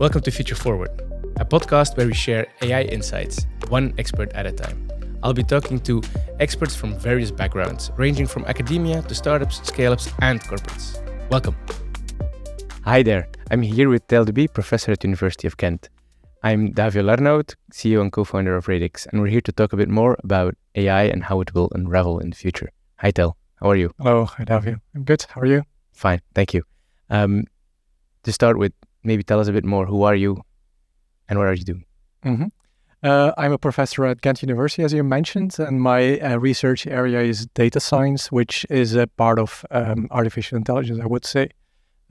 Welcome to Future Forward, a podcast where we share AI insights, one expert at a time. I'll be talking to experts from various backgrounds, ranging from academia to startups, scale-ups, and corporates. Welcome. Hi there. I'm here with Tijl De Bie, professor at University of Ghent. I'm Davio Larnout, CEO and co-founder of Radix, and we're here to talk a bit more about AI and how it will unravel in the future. Hi, Tijl. How are you? Hello, hi, Davio. I'm good. How are you? Fine, thank you. To start with, maybe tell us a bit more. Who are you and what are you doing? I'm a professor at Ghent University, as you mentioned, and my research area is data science, which is a part of artificial intelligence, I would say.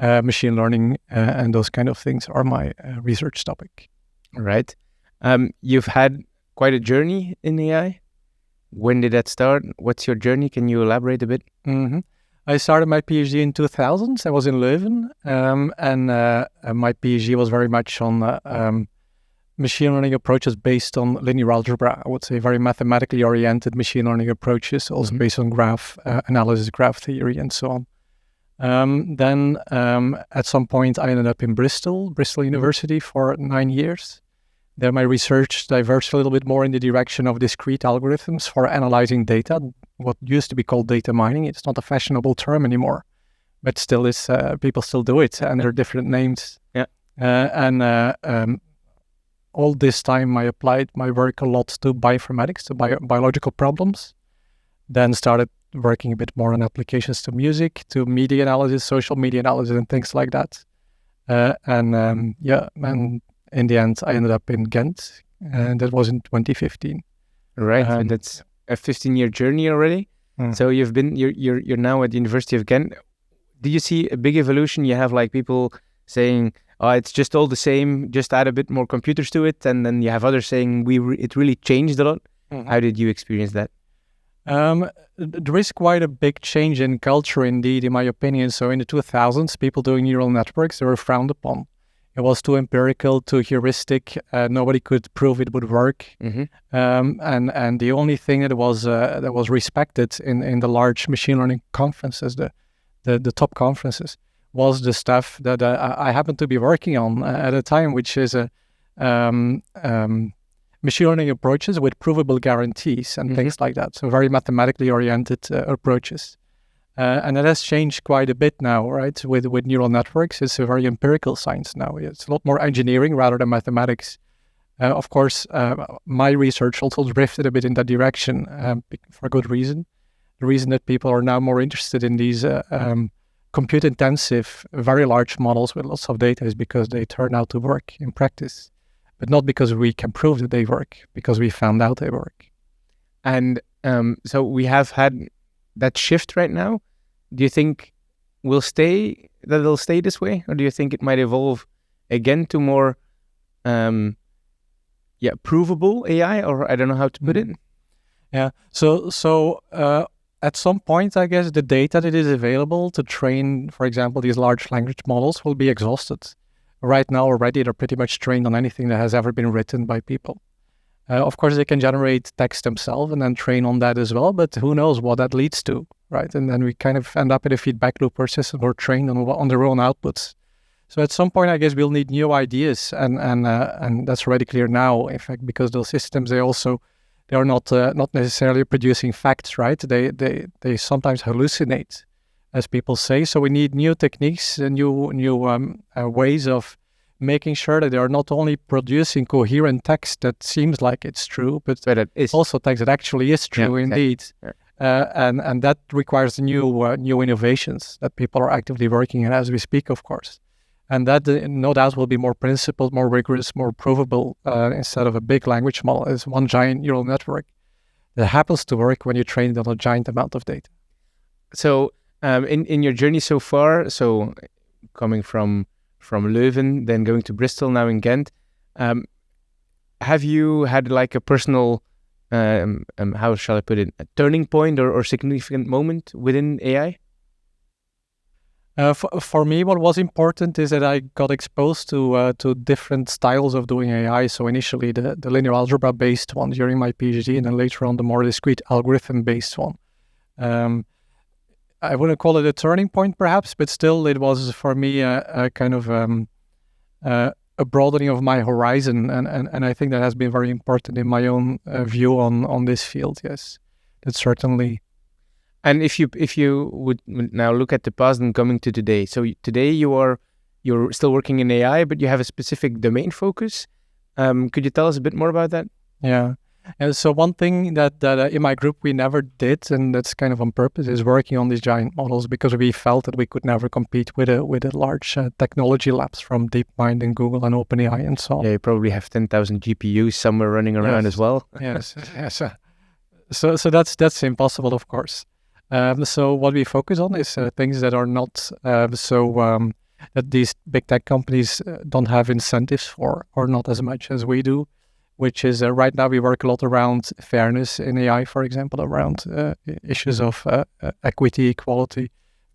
Machine learning and those kind of things are my research topic. Right. You've had quite a journey in AI. When did that start? What's your journey? Can you elaborate a bit? I started my PhD in 2000. I was in Leuven, and my PhD was very much on machine learning approaches based on linear algebra. I would say very mathematically oriented machine learning approaches, also based on graph analysis, graph theory, and so on. Then at some point, I ended up in Bristol University for 9 years. There, my research diverged a little bit more in the direction of discrete algorithms for analyzing data, what used to be called data mining. It's not a fashionable term anymore, but still is, people still do it, and there are different names. Yeah. All this time, I applied my work a lot to bioinformatics, to biological problems. Then started working a bit more on applications to music, to media analysis, social media analysis, and things like that. And in the end, I ended up in Ghent, and that was in 2015. Right, and that's a 15-year journey already. So you're now at the University of Ghent. Did you see a big evolution? You have like people saying, "Oh, it's just all the same. Just add a bit more computers to it," and then you have others saying, "It really changed a lot." How did you experience that? There is quite a big change in culture, indeed, in my opinion. So in the 2000s, people doing neural networks, they were frowned upon. It was too empirical, too heuristic. Nobody could prove it would work. And the only thing that was respected in the large machine learning conferences, the top conferences, was the stuff that I happened to be working on at a time, which is machine learning approaches with provable guarantees and things like that. So very mathematically oriented approaches. And that has changed quite a bit now, right? With neural networks, it's a very empirical science now. It's a lot more engineering rather than mathematics. Of course, my research also drifted a bit in that direction for good reason. The reason that people are now more interested in these compute-intensive, very large models with lots of data is because they turn out to work in practice, but not because we can prove that they work, because we found out they work. And so we have had that shift right now. Do you think it'll stay this way, or do you think it might evolve again to more provable AI, or I don't know how to put it? Yeah. So at some point, I guess the data that is available to train, for example, these large language models will be exhausted. Right now already, they're pretty much trained on anything that has ever been written by people. Of course, they can generate text themselves and then train on that as well, but who knows what that leads to, right? And then we kind of end up in a feedback loop where systems are trained on their own outputs. So at some point, I guess we'll need new ideas, and that's already clear now, in fact, because those systems, they are not necessarily producing facts, right? They sometimes hallucinate, as people say. So we need new techniques and new ways of making sure that they are not only producing coherent text that seems like it's true, but it is also text that actually is true, indeed. Yeah. And that requires new innovations that people are actively working on as we speak, of course. And that, no doubt, will be more principled, more rigorous, more provable, instead of a big language model as one giant neural network that happens to work when you train it on a giant amount of data. So in your journey so far, so coming from Leuven, then going to Bristol, now in Ghent, have you had like a personal, how shall I put it, a turning point or significant moment within AI? For me, what was important is that I got exposed to different styles of doing AI. So initially the linear algebra-based one during my PhD, and then later on the more discrete algorithm-based one. I wouldn't call it a turning point, perhaps, but still it was for me a kind of a broadening of my horizon, and I think that has been very important in my own view on this field. Yes, that's certainly. And if you would now look at the past and coming to today, so today you're still working in AI, but you have a specific domain focus. Could you tell us a bit more about that? Yeah. And so one thing that in my group we never did, and that's kind of on purpose, is working on these giant models, because we felt that we could never compete with a large technology labs from DeepMind and Google and OpenAI and so on. Yeah, you probably have 10,000 GPUs somewhere running around as well. Yes, yes. So that's impossible, of course. So what we focus on is things that are not that these big tech companies don't have incentives for, or not as much as we do, which is right now we work a lot around fairness in AI, for example, around issues of equity, equality,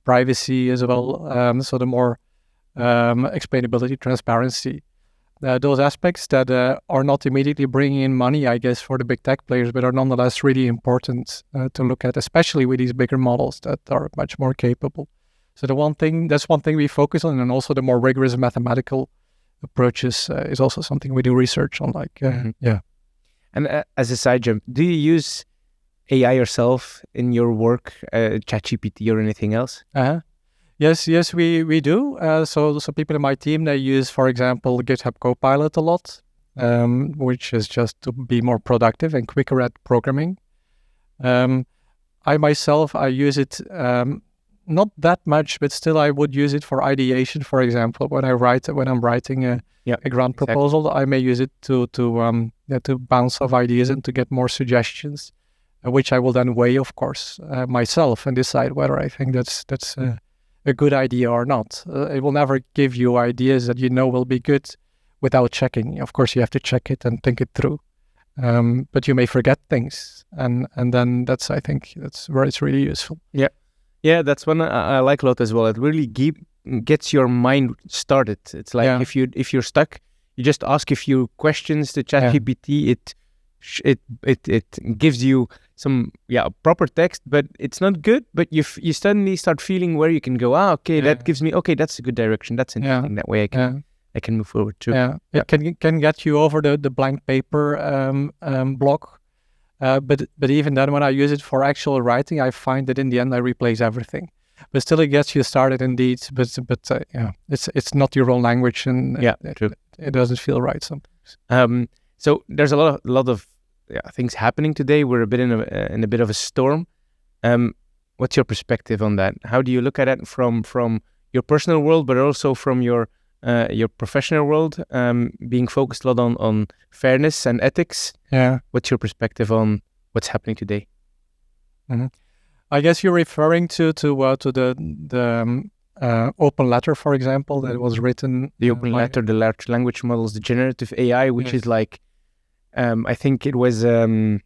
privacy as well. So the more explainability, transparency. Those aspects that are not immediately bringing in money, I guess, for the big tech players, but are nonetheless really important to look at, especially with these bigger models that are much more capable. So that's one thing we focus on, and also the more rigorous mathematical approaches is also something we do research on. Yeah. And as a side jump, do you use AI yourself in your work, ChatGPT or anything else? Yes, we do. So people in my team, they use, for example, GitHub Copilot a lot, which is just to be more productive and quicker at programming. I myself, I use it not that much, but still I would use it for ideation, for example. When I'm writing a grant proposal, I may use it to bounce off ideas and to get more suggestions, which I will then weigh, of course, myself and decide whether I think that's a good idea or not. It will never give you ideas that you know will be good without checking. Of course, you have to check it and think it through. But you may forget things, and then I think that's where it's really useful. Yeah, that's one I like a lot as well. It really gets your mind started. It's like if you're stuck, you just ask a few questions to ChatGPT. It gives you some proper text, but it's not good. But you suddenly start feeling where you can go. That gives me that's a good direction. That's interesting. That way I can move forward too. It can get you over the blank paper block. But even then, when I use it for actual writing, I find that in the end I replace everything. But still, it gets you started indeed. But it's not your own language, and it doesn't feel right sometimes. So there's a lot of things happening today. We're a bit in a bit of a storm. What's your perspective on that? How do you look at it from your personal world, but also from your professional world, being focused a lot on fairness and ethics? What's your perspective on what's happening today? Mm-hmm. I guess you're referring to the open letter, for example, that was written. The open letter, the large language models, the generative AI, which is like, I think it was, I'm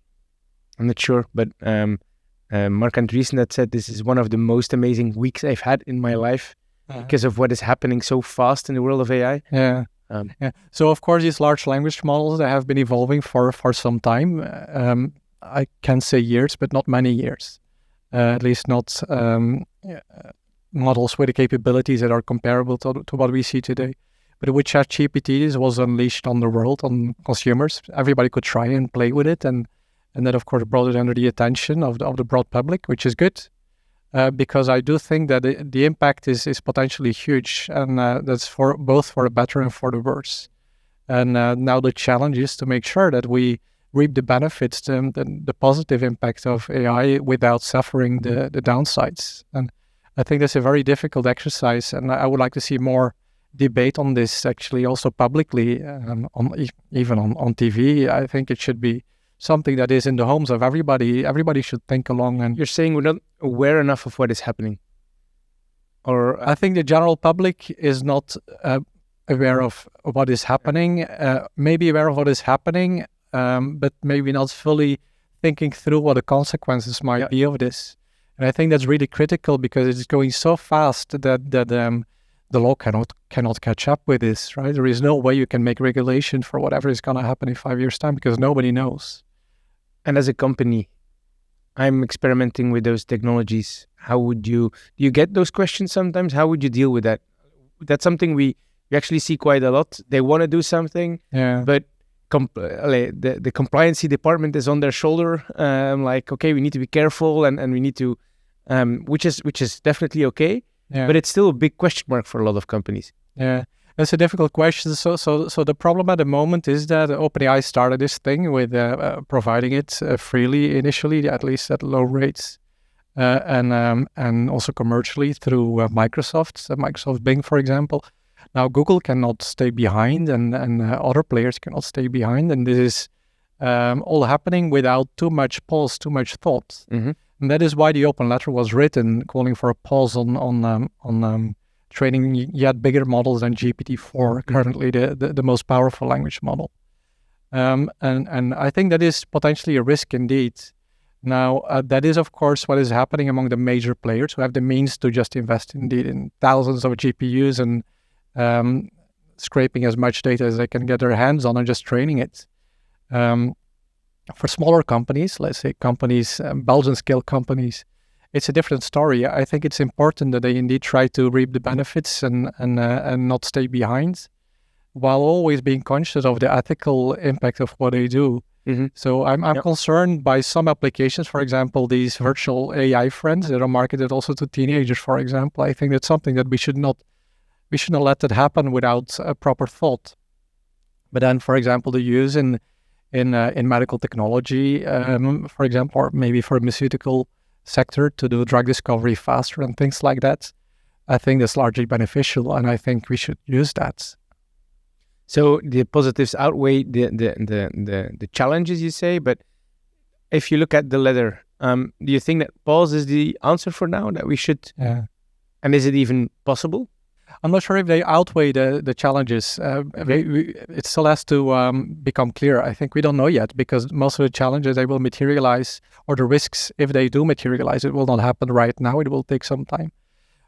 not sure, but Mark Andreessen that said this is one of the most amazing weeks I've had in my life because of what is happening so fast in the world of AI. So of course, these large language models, they have been evolving for some time. I can say years, but not many years. At least not models with the capabilities that are comparable to what we see today. But with ChatGPT, this was unleashed on the world, on consumers. Everybody could try and play with it, and that of course brought it under the attention of the broad public, which is good. Because I do think that the impact is potentially huge, and that's for both for the better and for the worse. And now the challenge is to make sure that we reap the benefits, the positive impact of AI without suffering the downsides. And I think that's a very difficult exercise, and I would like to see more debate on this actually also publicly, even on TV. I think it should be something that is in the homes of everybody. Everybody should think along. And you're saying we're not aware enough of what is happening? Or I think the general public is not aware of what is happening, maybe aware of what is happening, but maybe not fully thinking through what the consequences might be of this. And I think that's really critical because it's going so fast that the law cannot catch up with this, right? There is no way you can make regulation for whatever is going to happen in 5 years' time because nobody knows. And as a company, I'm experimenting with those technologies. How would do you get those questions sometimes? How would you deal with that? That's something we you actually see quite a lot. They want to do something, but the compliancy department is on their shoulder. Like, okay, we need to be careful, and we need to, which is definitely okay. Yeah. But it's still a big question mark for a lot of companies. Yeah, that's a difficult question. So the problem at the moment is that OpenAI started this thing with providing it freely initially, at least at low rates, and also commercially through Microsoft Bing, for example. Now Google cannot stay behind, and other players cannot stay behind, and this is all happening without too much pause, too much thought. Mm-hmm. And that is why the open letter was written, calling for a pause on training yet bigger models than GPT-4, currently the most powerful language model. And I think that is potentially a risk indeed. Now, that is, of course, what is happening among the major players who have the means to just invest indeed in thousands of GPUs and scraping as much data as they can get their hands on and just training it. For smaller companies, let's say companies, Belgian-scale companies, it's a different story. I think it's important that they indeed try to reap the benefits and not stay behind, while always being conscious of the ethical impact of what they do. Mm-hmm. So I'm concerned by some applications, for example, these virtual AI friends that are marketed also to teenagers, for example. I think that's something that we should not let that happen without a proper thought. But then, for example, the use in medical technology, for example, or maybe for pharmaceutical sector to do drug discovery faster and things like that, I think that's largely beneficial, and I think we should use that. So the positives outweigh the challenges, you say, but if you look at the letter, do you think that pause is the answer for now, that we should, and is it even possible? I'm not sure if they outweigh the challenges. It still has to become clear. I think we don't know yet, because most of the challenges, they will materialize, or the risks, if they do materialize, it will not happen right now. It will take some time.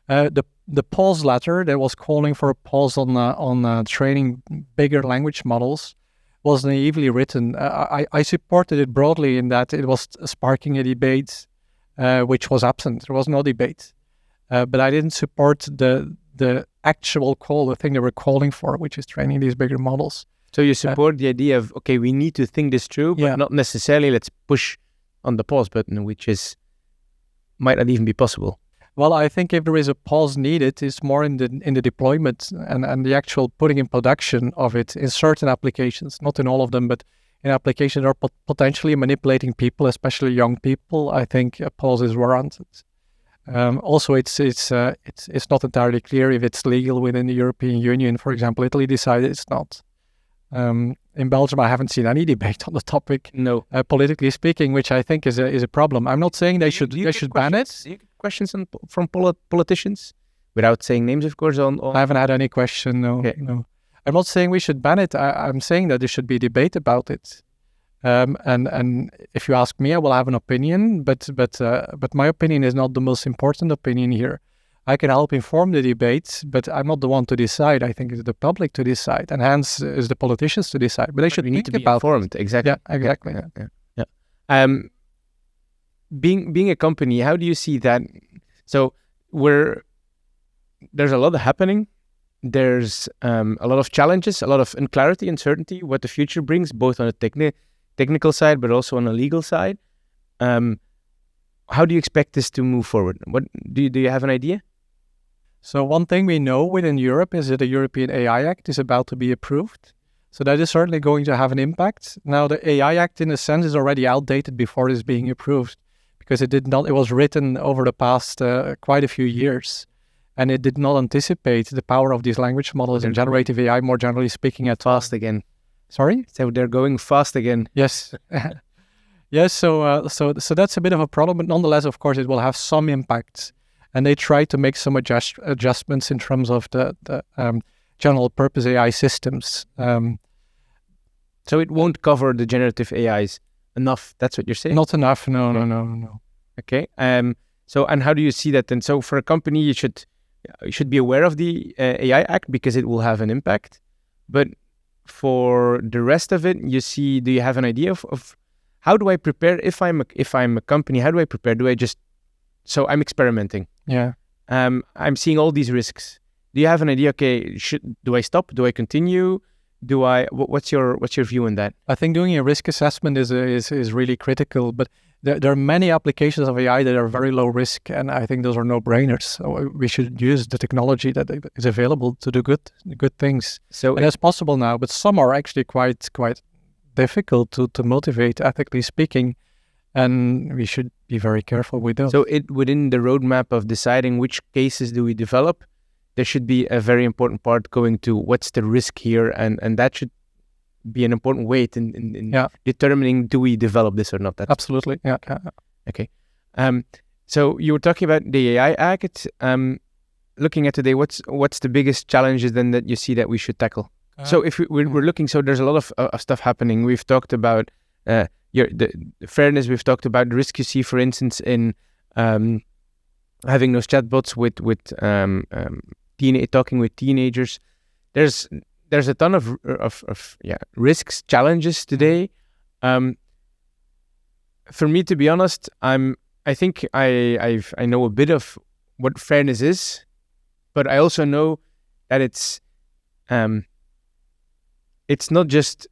The pause letter that was calling for a pause on training bigger language models was naively written. I supported it broadly in that it was sparking a debate which was absent. There was no debate. But I didn't support the actual call, the thing they were calling for, which is training these bigger models. So you support the idea of, okay, we need to think this through, but not necessarily let's push on the pause button, which might not even be possible. Well, I think if there is a pause needed, it's more in the deployment and the actual putting in production of it in certain applications, not in all of them, but in applications that are potentially manipulating people, especially young people. I think a pause is warranted. Also, it's not entirely clear if it's legal within the European Union. For example, Italy decided it's not. In Belgium, I haven't seen any debate on the topic. No, politically speaking, which I think is a problem. I'm not saying they should ban it. You get questions from politicians, without saying names, of course. On I haven't had any question. No, okay. No. I'm not saying we should ban it. I'm saying that there should be debate about it. And if you ask me, I will have an opinion, but my opinion is not the most important opinion here. I can help inform the debate, but I'm not the one to decide. I think it's the public to decide, and hence is the politicians to decide. But they should need to be informed. Exactly. Yeah, exactly. Yeah. Being a company, how do you see that? So there's a lot happening. There's a lot of challenges, a lot of unclarity, uncertainty, what the future brings, both on a technical side, but also on a legal side. How do you expect this to move forward? What do you have an idea? So one thing we know within Europe is that the European AI Act is about to be approved. So that is certainly going to have an impact. Now, the AI Act, in a sense, is already outdated before it is being approved, because it was written over the past quite a few years, and it did not anticipate the power of these language models and generative AI, more generally speaking, at fast again. Sorry? So they're going fast again. Yes. Yes, so that's a bit of a problem, but nonetheless, of course, it will have some impact. And they try to make some adjustments in terms of the general purpose AI systems. So it won't cover the generative AIs enough, that's what you're saying? Not enough, no. Okay, so and how do you see that then? So for a company, you should be aware of the AI Act because it will have an impact. But for the rest of it, do you have an idea of how do I prepare if I'm a company? How do I prepare? So I'm experimenting. Yeah. I'm seeing all these risks. Do you have an idea? Okay, do I stop? Do I continue? What's your view on that? I think doing a risk assessment is really critical, but there are many applications of AI that are very low risk, and I think those are no-brainers. So we should use the technology that is available to do good things. So and it's possible now, but some are actually quite difficult to motivate, ethically speaking, and we should be very careful with those. So within the roadmap of deciding which cases do we develop, there should be a very important part going to what's the risk here, and that should be an important weight in determining do we develop this or not. Absolutely, yeah. Okay. So you were talking about the AI Act. Looking at today, what's the biggest challenges then that you see that we should tackle? So if we're looking, so there's a lot of stuff happening. We've talked about the fairness. We've talked about the risk you see, for instance, in having those chatbots with talking with teenagers. There's a ton of risks, challenges today. For me, to be honest, I think I know a bit of what fairness is, but I also know that it's not just,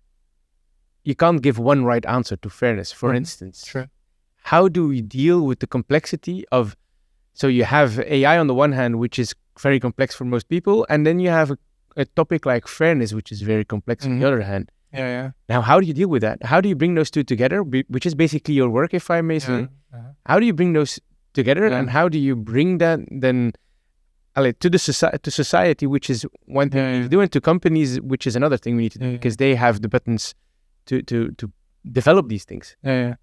you can't give one right answer to fairness. For instance, sure. How do we deal with the complexity of? So you have AI on the one hand, which is very complex for most people, and then you have a topic like fairness, which is very complex on the other hand. Yeah. Now, how do you deal with that? How do you bring those two together, which is basically your work, if I may say? How do you bring those together, and how do you bring that then to society, which is one thing we need to do, and to companies, which is another thing we need to do, because they have the buttons to develop these things. Yeah,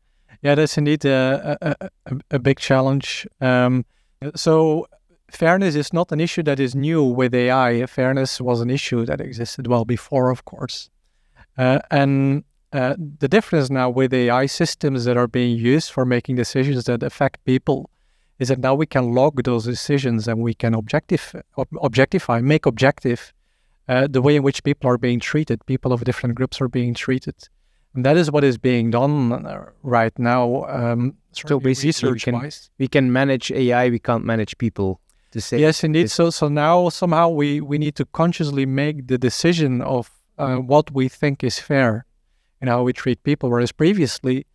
that's indeed a big challenge. So fairness is not an issue that is new with AI. Fairness was an issue that existed well before, of course. And the difference now with AI systems that are being used for making decisions that affect people is that now we can log those decisions, and we can objectify, make objective the way in which people are being treated, people of different groups are being treated. And that is what is being done right now. So basically, we can manage AI, we can't manage people. To say yes, indeed. So now somehow we need to consciously make the decision of what we think is fair in how we treat people. Whereas previously,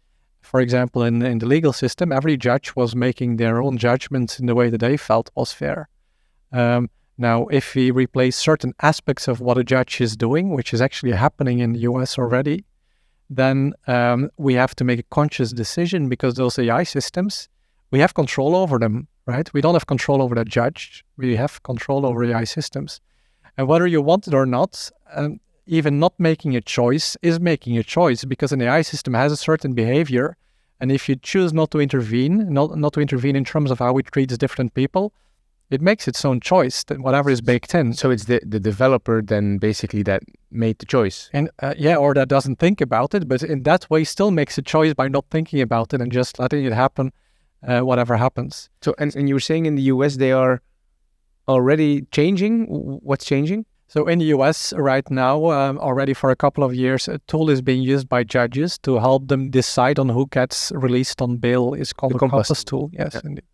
for example, in the legal system, every judge was making their own judgments in the way that they felt was fair. Now, if we replace certain aspects of what a judge is doing, which is actually happening in the US already, then we have to make a conscious decision, because those AI systems, we have control over them, right? We don't have control over the judge. We have control over AI systems. And whether you want it or not, even not making a choice is making a choice, because an AI system has a certain behavior. And if you choose not to intervene, not to intervene in terms of how it treats different people, it makes its own choice, that whatever is baked in. So it's the developer then basically that made the choice. And or that doesn't think about it, but in that way still makes a choice by not thinking about it and just letting it happen, whatever happens. So, and you were saying in the US they are already changing? What's changing? So in the US right now, already for a couple of years, a tool is being used by judges to help them decide on who gets released on bail. It's called the compass tool. Yes, indeed.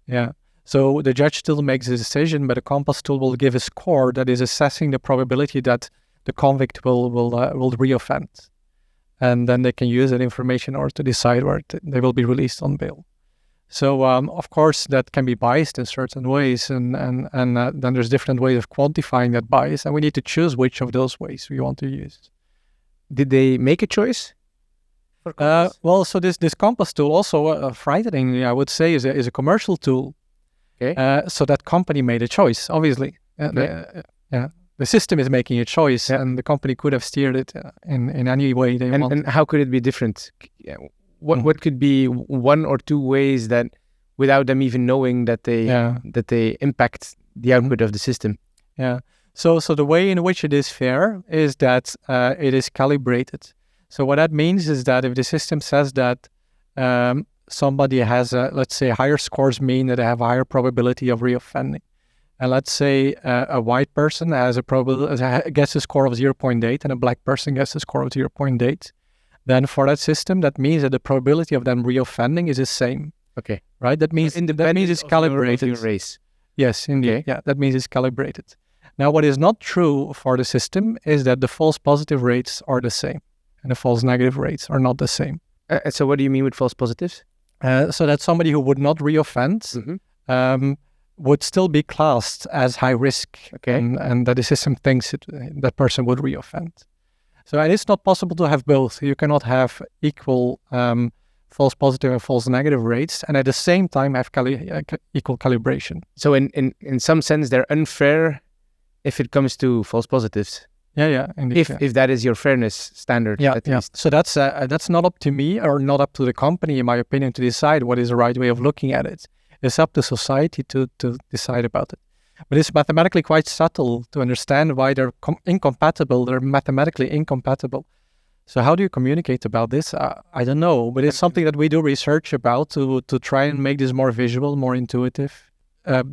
Yeah. So the judge still makes a decision, but a compass tool will give a score that is assessing the probability that the convict will reoffend. And then they can use that information in order to decide where they will be released on bail. So, of course, that can be biased in certain ways, and then there's different ways of quantifying that bias, and we need to choose which of those ways we want to use. Did they make a choice? Well, so this compass tool also, frighteningly, I would say, is a commercial tool. Okay. So that company made a choice, obviously. Okay. The system is making a choice, and the company could have steered it in any way they want. And how could it be different? What could be one or two ways that, without them even knowing, that they impact the output of the system? Yeah. So the way in which it is fair is that it is calibrated. So what that means is that if the system says that somebody has, let's say, higher scores mean that they have a higher probability of reoffending. And let's say a white person has gets a score of 0.8 and a black person gets a score of 0.8. Then for that system, that means that the probability of them reoffending is the same. Okay. Right? That means it's calibrated. Your race. Yes, indeed. Okay. Yeah, that means it's calibrated. Now, what is not true for the system is that the false positive rates are the same and the false negative rates are not the same. So what do you mean with false positives? So that somebody who would not reoffend would still be classed as high risk, Okay. and that the system thinks that person would reoffend. So and it's not possible to have both. You cannot have equal false positive and false negative rates, and at the same time have equal calibration. So in some sense, they're unfair if it comes to false positives. Yeah, indeed. If that is your fairness standard, at least. So that's not up to me or not up to the company, in my opinion, to decide what is the right way of looking at it. It's up to society to decide about it. But it's mathematically quite subtle to understand why they're incompatible. They're mathematically incompatible. So how do you communicate about this? I don't know, but it's something that we do research about to try and make this more visual, more intuitive.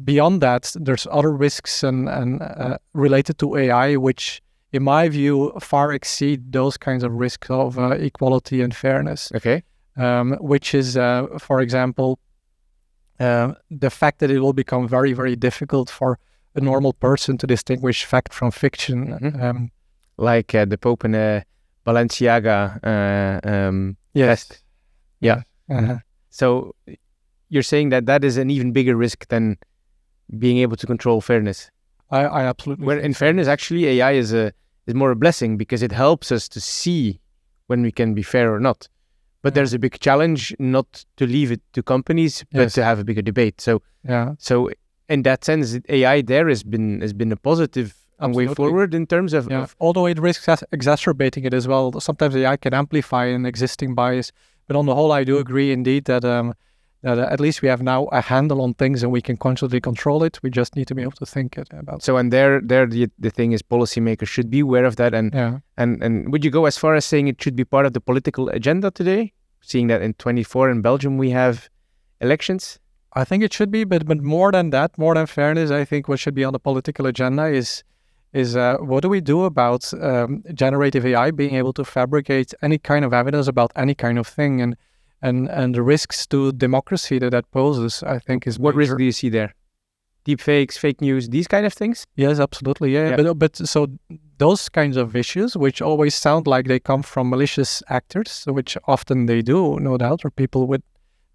Beyond that, there's other risks and related to AI, which, in my view, far exceed those kinds of risks of equality and fairness. Okay. Which is, for example, the fact that it will become very, very difficult for a normal person to distinguish fact from fiction. Like the Pope in a Balenciaga test. Yeah. So you're saying that is an even bigger risk than being able to control fairness. I absolutely. Where in fairness, actually, AI is more a blessing because it helps us to see when we can be fair or not. But there's a big challenge not to leave it to companies, but to have a bigger debate. So in that sense, AI there has been a positive way forward in terms of although it risks exacerbating it as well. Sometimes AI can amplify an existing bias. But on the whole, I do agree indeed that at least we have now a handle on things and we can consciously control it. We just need to be able to think about it. So and there the thing is policymakers should be aware of that. And would you go as far as saying it should be part of the political agenda today? Seeing that in 24 in Belgium we have elections? I think it should be, but more than that, more than fairness, I think what should be on the political agenda is what do we do about generative AI being able to fabricate any kind of evidence about any kind of thing, and the risks to democracy that poses, I think, is what major. risk do you see there? Deep fakes, fake news, these kind of things? Yes, absolutely. Yeah. But so those kinds of issues, which always sound like they come from malicious actors, which often they do, no doubt, or people with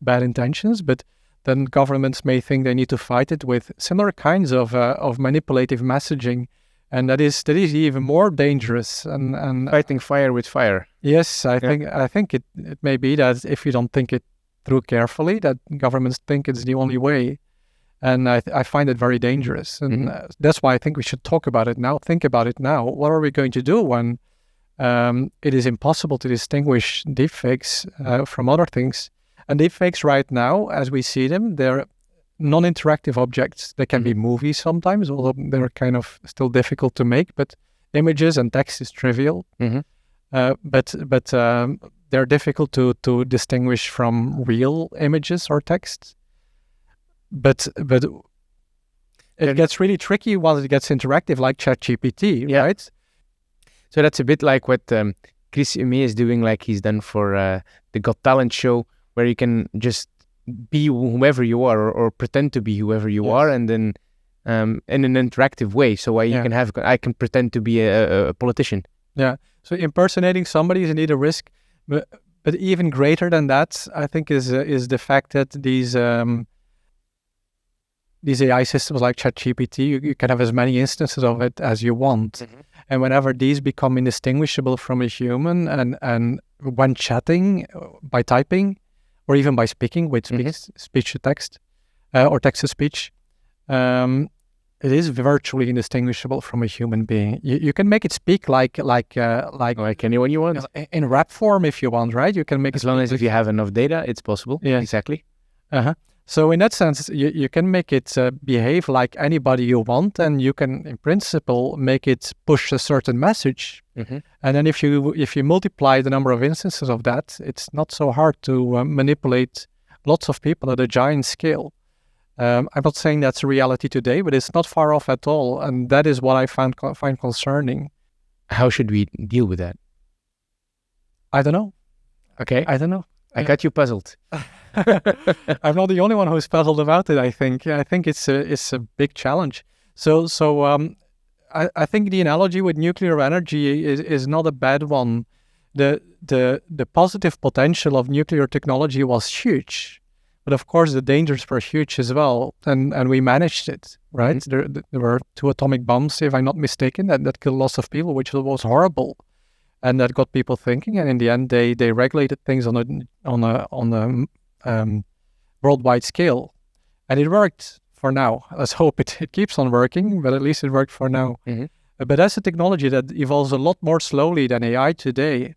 bad intentions, but then governments may think they need to fight it with similar kinds of manipulative messaging, and that is even more dangerous. And fighting fire with fire. Yes, I think it may be that if you don't think it through carefully, that governments think it's the only way. And I find it very dangerous. And that's why I think we should talk about it now, think about it now. What are we going to do when it is impossible to distinguish deepfakes from other things? And deepfakes right now, as we see them, they're non-interactive objects. They can be movies sometimes, although they're kind of still difficult to make. But images and text is trivial. But they're difficult to distinguish from real images or text. But it gets really tricky once it gets interactive, like ChatGPT, right? So that's a bit like what Chris Ume is doing, like he's done for the Got Talent show, where you can just be whoever you are or pretend to be whoever you are, and then in an interactive way. So I can pretend to be a politician. Yeah. So impersonating somebody is indeed a risk, but even greater than that, I think, is the fact that these AI systems like ChatGPT, you can have as many instances of it as you want. And whenever these become indistinguishable from a human, and when chatting, by typing, or even by speaking with speech to text, or text to speech, it is virtually indistinguishable from a human being. You can make it speak like anyone you want. In rap form if you want, right? You can make as long as if you have enough data, it's possible. Yeah, exactly. So in that sense, you can make it behave like anybody you want, and you can, in principle, make it push a certain message. And then if you multiply the number of instances of that, it's not so hard to manipulate lots of people at a giant scale. I'm not saying that's a reality today, but it's not far off at all, and that is what I find concerning. How should we deal with that? I don't know. Okay. I don't know. I got you puzzled. I'm not the only one who's puzzled about it. I think it's a big challenge. I think the analogy with nuclear energy is not a bad one. The positive potential of nuclear technology was huge, but of course the dangers were huge as well, and we managed it, right? Mm-hmm. There were 2 atomic bombs, if I'm not mistaken, that killed lots of people, which was horrible, and that got people thinking. And in the end, they regulated things on a worldwide scale, and it worked for now. Let's hope it keeps on working, but at least it worked for now. Mm-hmm. But that's a technology that evolves a lot more slowly than AI today.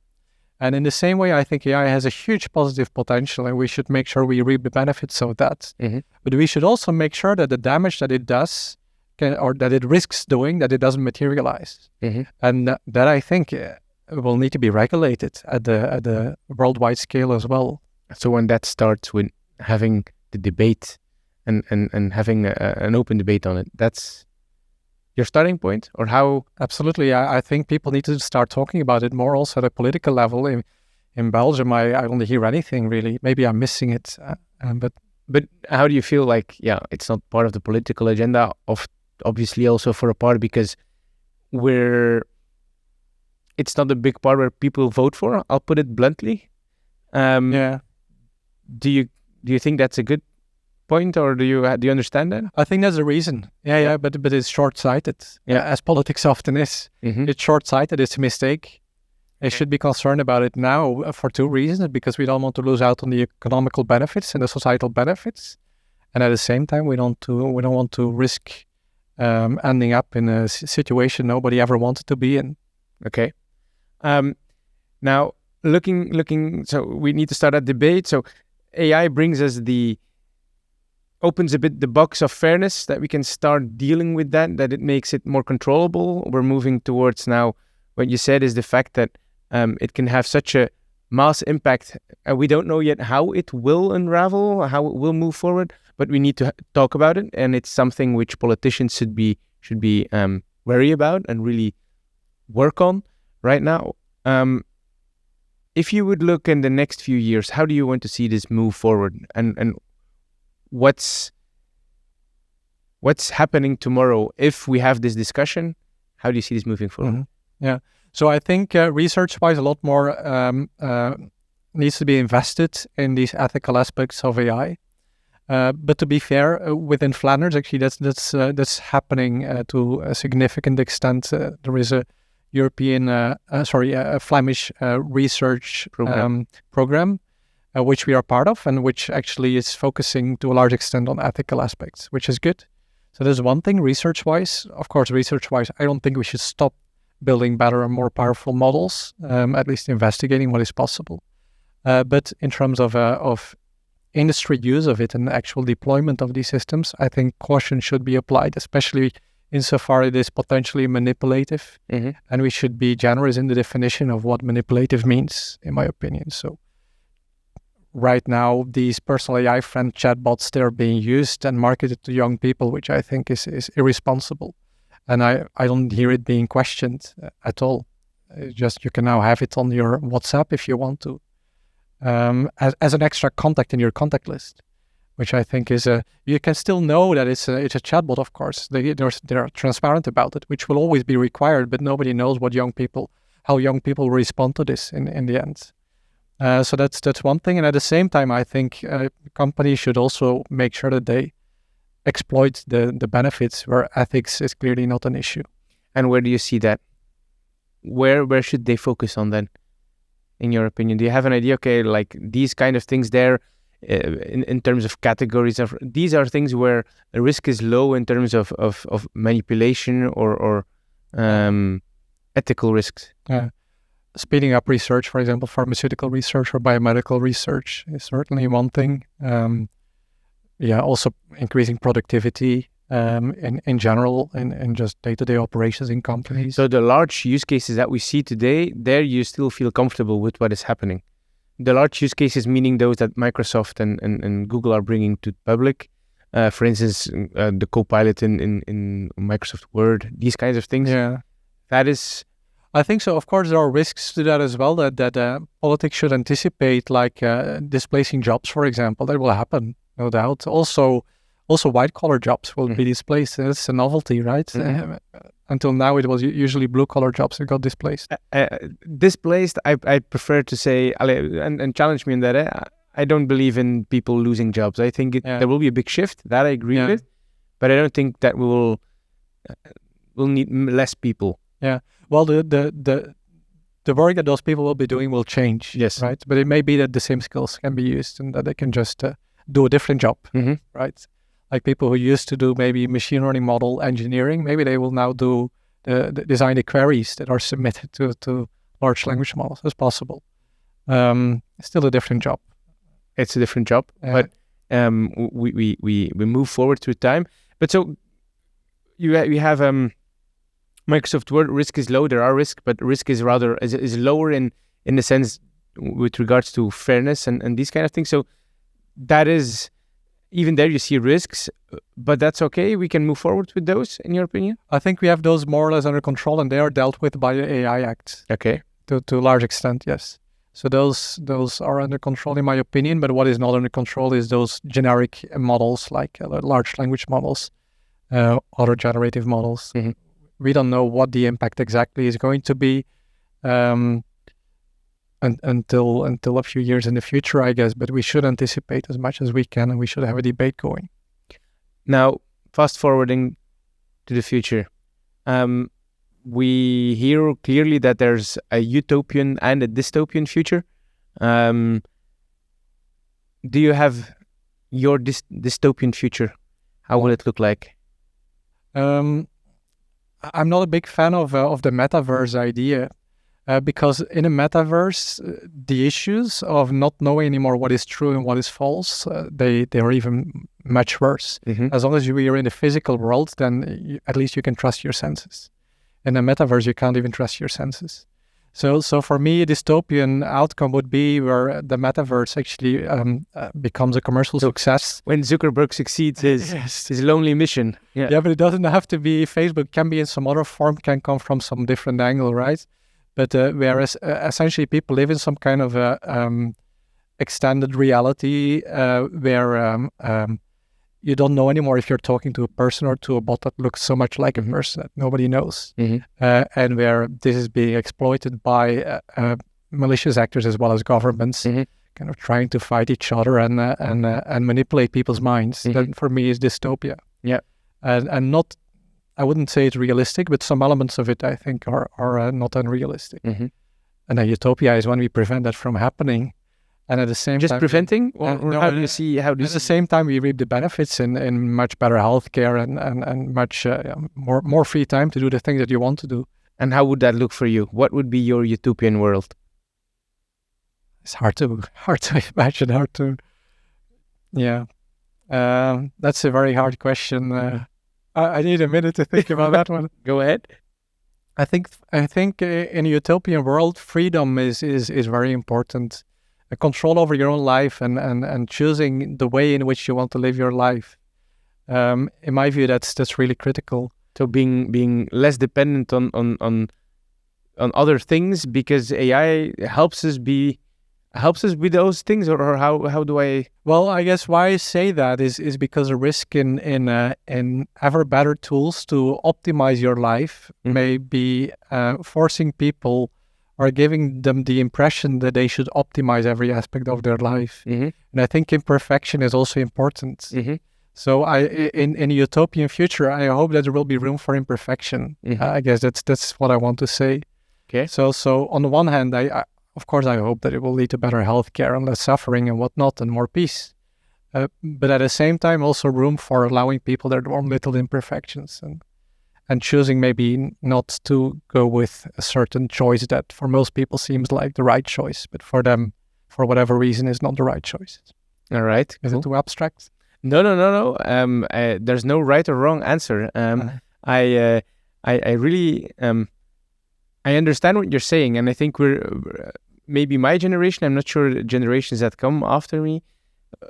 And in the same way, I think AI has a huge positive potential, and we should make sure we reap the benefits of that. Mm-hmm. But we should also make sure that the damage that it does, or that it risks doing, that it doesn't materialize. Mm-hmm. And that I think will need to be regulated at the worldwide scale as well. So when that starts with having the debate and having an open debate on it, that's your starting point? Or how? Absolutely. I think people need to start talking about it more also at a political level. In Belgium, I don't hear anything really. Maybe I'm missing it. But how do you feel like, it's not part of the political agenda, of obviously also for a part because it's not a big part where people vote for, I'll put it bluntly. Do you think that's a good point, or do you understand that? I think that's the reason. But it's short-sighted. As politics often is. Mm-hmm. It's short-sighted. It's a mistake. They should be concerned about it now for 2 reasons: because we don't want to lose out on the economical benefits and the societal benefits, and at the same time we don't want to risk ending up in a situation nobody ever wanted to be in. Okay. Now looking. So we need to start a debate. So AI opens a bit the box of fairness, that we can start dealing with that it makes it more controllable. We're moving towards now, what you said is the fact that it can have such a mass impact. We don't know yet how it will unravel, how it will move forward, but we need to talk about it. And it's something which politicians should be wary about and really work on right now. If you would look in the next few years, how do you want to see this move forward? And what's happening tomorrow if we have this discussion? How do you see this moving forward? Mm-hmm. Yeah. So I think research-wise, a lot more needs to be invested in these ethical aspects of AI. But to be fair, within Flanders, actually, that's happening to a significant extent. There is a European, a Flemish research program, which we are part of, and which actually is focusing to a large extent on ethical aspects, which is good. So there's one thing research-wise. Of course, research-wise, I don't think we should stop building better and more powerful models, at least investigating what is possible. But in terms of industry use of it and actual deployment of these systems, I think caution should be applied, especially insofar it is potentially manipulative. Mm-hmm. And we should be generous in the definition of what manipulative means, in my opinion. So right now, these personal AI friend chatbots, they're being used and marketed to young people, which I think is irresponsible. And I don't hear it being questioned at all. Just you can now have it on your WhatsApp if you want to, as an extra contact in your contact list, which I think is you can still know that it's a chatbot, of course. They're transparent about it, which will always be required, but nobody knows how young people respond to this in the end. So that's one thing. And at the same time, I think companies should also make sure that they exploit the benefits where ethics is clearly not an issue. And where do you see that? Where should they focus on then, in your opinion? Do you have an idea? Okay, like these kind of things there, in terms of categories of, these are things where the risk is low in terms of manipulation or ethical risks. Speeding up research, for example, pharmaceutical research or biomedical research is certainly one thing. Also increasing productivity in general in just day-to-day operations in companies. So the large use cases that we see today, there you still feel comfortable with what is happening. The large use cases, meaning those that Microsoft and Google are bringing to public, for instance, the Copilot in Microsoft Word, these kinds of things. Yeah, that is. I think so. Of course, there are risks to that as well. That politics should anticipate, like displacing jobs, for example. That will happen, no doubt. Also white collar jobs will be displaced. It's a novelty, right? Until now, it was usually blue collar jobs that got displaced. Displaced, I prefer to say, and challenge me in that. I don't believe in people losing jobs. I think there will be a big shift. That I agree with, but I don't think that we'll need less people. Yeah. Well, the work that those people will be doing will change. Yes. Right. But it may be that the same skills can be used and that they can just do a different job. Right. Like people who used to do maybe machine learning model engineering, maybe they will now do design the queries that are submitted to large language models. It's possible. Still a different job. It's a different job, but we move forward through time. But so you have Microsoft Word. Risk is low. There are risks, but risk is rather is lower in the sense with regards to fairness and these kind of things. So that is, even there you see risks, but that's okay. We can move forward with those, in your opinion? I think we have those more or less under control, and they are dealt with by the AI Act. Okay. To a large extent, yes. So those are under control, in my opinion. But what is not under control is those generic models, like large language models, other generative models. We don't know what the impact exactly is going to be until a few years in the future, I guess. But we should anticipate as much as we can, and we should have a debate going. Now, fast forwarding to the future, we hear clearly that there's a utopian and a dystopian future. Do you have your dystopian future? How will it look like? I'm not a big fan of the metaverse idea because in a metaverse, the issues of not knowing anymore what is true and what is false, they are even much worse. As long as you are in the physical world, then at least you can trust your senses. In a metaverse, you can't even trust your senses. So for me, a dystopian outcome would be where the metaverse actually becomes a commercial success. When Zuckerberg succeeds his lonely mission. Yeah, but it doesn't have to be Facebook. It can be in some other form, can come from some different angle, right? But whereas essentially people live in some kind of extended reality where you don't know anymore if you're talking to a person or to a bot that looks so much like a person that nobody knows. And where this is being exploited by malicious actors as well as governments, kind of trying to fight each other and manipulate people's minds. That for me is dystopia. Yeah. And not, I wouldn't say it's realistic, but some elements of it I think are not unrealistic. And a utopia is when we prevent that from happening. And at the same time, preventing, or how do you see how this? At the same time, we reap the benefits in much better healthcare and much more free time to do the things that you want to do. And how would that look for you? What would be your utopian world? It's hard to imagine. That's a very hard question. I need a minute to think about that one. Go ahead. I think in a utopian world, freedom is very important. Control over your own life and choosing the way in which you want to live your life. In my view, that's really critical. So being less dependent on other things, because AI helps us be those things, or how do I? Well, I guess why I say that is because the risk in ever better tools to optimize your life may be forcing people or giving them the impression that they should optimize every aspect of their life. And I think imperfection is also important. So in a utopian future, I hope that there will be room for imperfection. I guess that's what I want to say. Okay. So on the one hand, I of course I hope that it will lead to better healthcare and less suffering and whatnot and more peace. But at the same time, also room for allowing people their own little imperfections and choosing maybe not to go with a certain choice that for most people seems like the right choice, but for them, for whatever reason, is not the right choice. All right. Is it too abstract? No. There's no right or wrong answer. I really I understand what you're saying, and I think we're maybe my generation. I'm not sure the generations that come after me,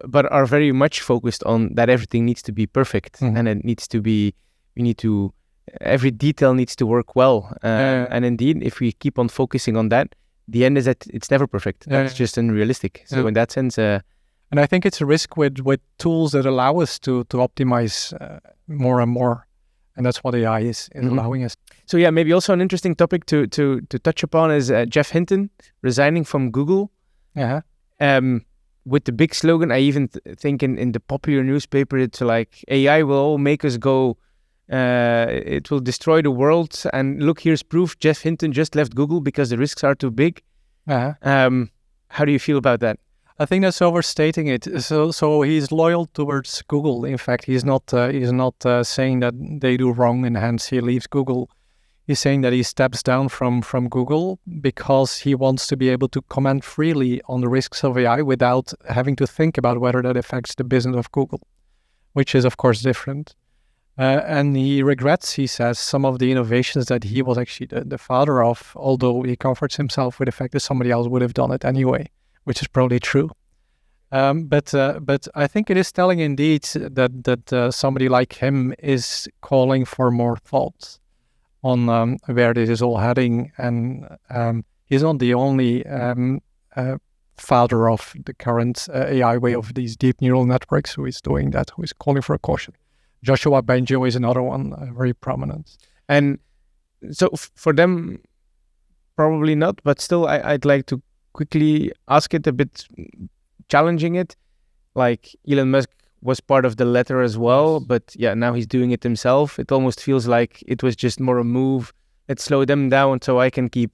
but are very much focused on that everything needs to be perfect, and it needs to be. We need to every detail needs to work well. And indeed, if we keep on focusing on that, the end is that it's never perfect. That's just unrealistic. So in that sense... and I think it's a risk with tools that allow us to optimize more and more. And that's what AI is allowing us. So yeah, maybe also an interesting topic to touch upon is Jeff Hinton resigning from Google. With the big slogan, I even think in the popular newspaper, it's like, AI will all make us go, it will destroy the world. And look, here's proof, Jeff Hinton just left Google because the risks are too big. How do you feel about that? I think that's overstating it. So he's loyal towards Google. In fact, he's not saying that they do wrong and hence he leaves Google. He's saying that he steps down from Google because he wants to be able to comment freely on the risks of AI without having to think about whether that affects the business of Google, which is, of course, different. And he regrets, he says, some of the innovations that he was actually the father of, although he comforts himself with the fact that somebody else would have done it anyway, which is probably true. But I think it is telling indeed that somebody like him is calling for more thought on where this is all heading, and he's not the only father of the current AI way of these deep neural networks who is doing that, who is calling for a caution. Joshua Bengio is another one, very prominent. And so for them, probably not, but still I'd like to quickly ask it a bit, challenging it. Like Elon Musk was part of the letter as well, but yeah, now he's doing it himself. It almost feels like it was just more a move. Let's slow them down so I can get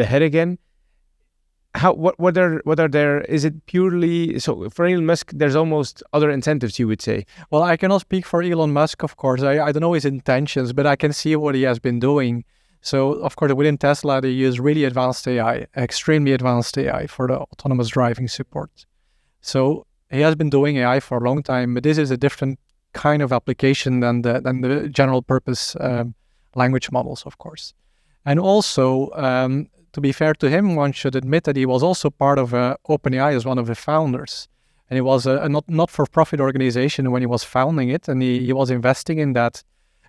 ahead again. What are there? Is it purely so for Elon Musk? There's almost other incentives, you would say. Well, I cannot speak for Elon Musk, of course. I don't know his intentions, but I can see what he has been doing. So, of course, within Tesla, they use really advanced AI, extremely advanced AI for the autonomous driving support. So he has been doing AI for a long time, but this is a different kind of application than the general purpose language models, of course. And also, to be fair to him, one should admit that he was also part of OpenAI as one of the founders. And it was a not-for-profit organization when he was founding it, and he was investing in that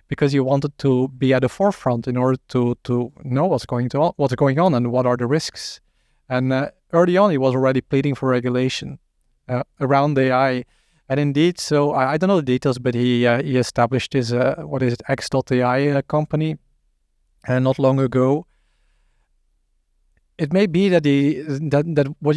because he wanted to be at the forefront in order to know what's going on and what are the risks. And early on, he was already pleading for regulation around AI. And indeed, so I don't know the details, but he established his, X.AI company not long ago. It may be that that what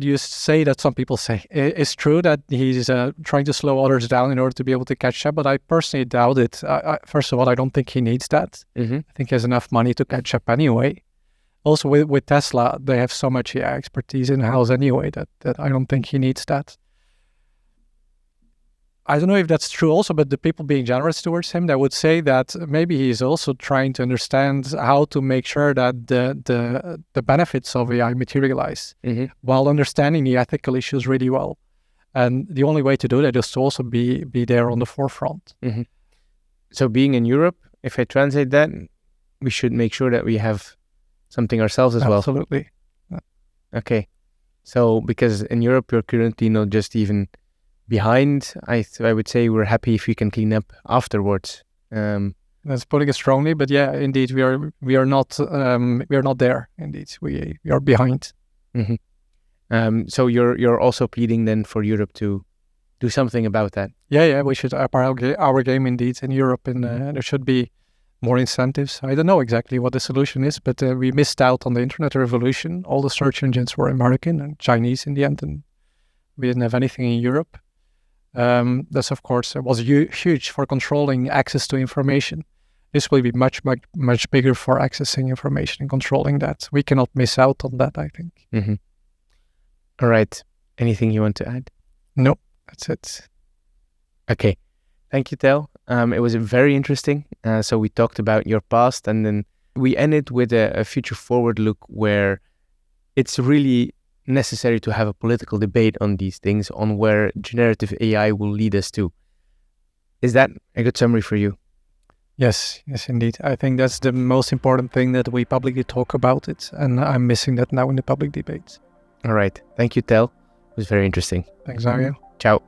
you say that some people say is true, that he's trying to slow others down in order to be able to catch up, but I personally doubt it. First of all, I don't think he needs that. I think he has enough money to catch up anyway. Also, with Tesla, they have so much AI expertise in-house anyway that I don't think he needs that. I don't know if that's true also, but the people being generous towards him, they would say that maybe he's also trying to understand how to make sure that the benefits of AI materialize while understanding the ethical issues really well. And the only way to do that is to also be there on the forefront. So being in Europe, if I translate that, we should make sure that we have something ourselves as well. Absolutely. Okay. So because in Europe, you're currently not just even behind, I would say we're happy if we can clean up afterwards. That's putting it strongly, but yeah, indeed, we are not there. Indeed, we are behind. So you're also pleading then for Europe to do something about that. Yeah, we should up our game indeed in Europe, and there should be more incentives. I don't know exactly what the solution is, but we missed out on the internet revolution. All the search engines were American and Chinese in the end, and we didn't have anything in Europe. This, of course, was huge for controlling access to information. This will be much bigger for accessing information and controlling that. We cannot miss out on that, I think. All right. Anything you want to add? No, that's it. Okay. Thank you, Tijl. It was very interesting. So we talked about your past, and then we ended with a future forward look where it's really necessary to have a political debate on these things, on where generative AI will lead us to. Is that a good summary for you? Yes, indeed. I think that's the most important thing, that we publicly talk about it, and I'm missing that now in the public debate. All right. Thank you, Tijl. It was very interesting. Thanks, Davio. Ciao.